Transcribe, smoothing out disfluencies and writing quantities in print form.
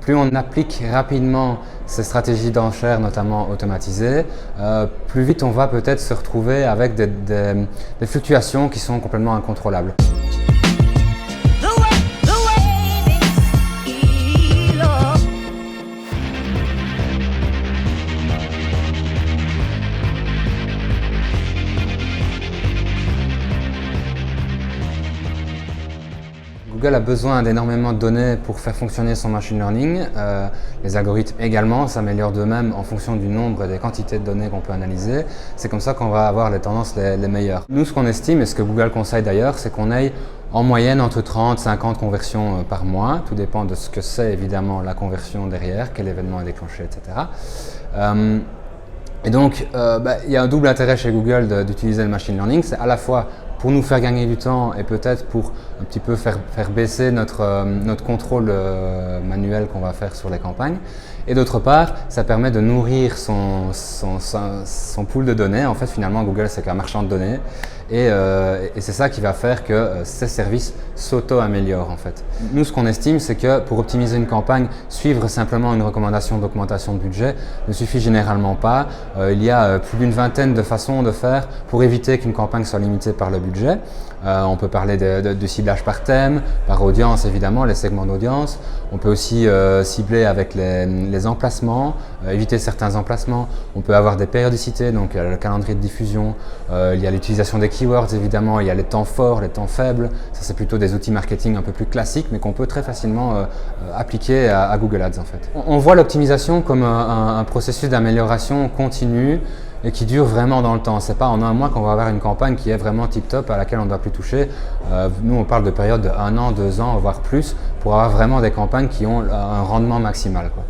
plus on applique rapidement ces stratégies d'enchères, notamment automatisées, plus vite on va peut-être se retrouver avec des fluctuations qui sont complètement incontrôlables. Google a besoin d'énormément de données pour faire fonctionner son machine learning. Les algorithmes également s'améliorent d'eux-mêmes en fonction du nombre et des quantités de données qu'on peut analyser. C'est comme ça qu'on va avoir les tendances les meilleures. Nous, ce qu'on estime, et ce que Google conseille d'ailleurs, c'est qu'on ait en moyenne entre 30 et 50 conversions par mois. Tout dépend de ce que c'est évidemment la conversion derrière, quel événement est déclenché, etc. Et donc, il y a un double intérêt chez Google d'utiliser le machine learning. C'est à la fois pour nous faire gagner du temps et peut-être pour un petit peu faire baisser notre contrôle manuel qu'on va faire sur les campagnes. Et d'autre part, ça permet de nourrir son pool de données. En fait, finalement, Google, c'est qu'un marchand de données. Et c'est ça qui va faire que ces services s'auto-améliorent en fait. Nous, ce qu'on estime, c'est que pour optimiser une campagne, suivre simplement une recommandation d'augmentation de budget ne suffit généralement pas. Il y a plus d'une vingtaine de façons de faire pour éviter qu'une campagne soit limitée par le budget. On peut parler de ciblage par thème, par audience évidemment, les segments d'audience. On peut aussi cibler avec les emplacements, éviter certains emplacements. On peut avoir des périodicités, donc le calendrier de diffusion. Il y a l'utilisation des keywords évidemment, il y a les temps forts, les temps faibles. Ça, c'est plutôt des outils marketing un peu plus classiques, mais qu'on peut très facilement appliquer à Google Ads en fait. On voit l'optimisation comme un processus d'amélioration continue et qui dure vraiment dans le temps. C'est pas en un mois qu'on va avoir une campagne qui est vraiment tip-top à laquelle on ne doit plus toucher. Nous, on parle de périodes de 1 an, 2 ans, voire plus, pour avoir vraiment des campagnes qui ont un rendement maximal, quoi.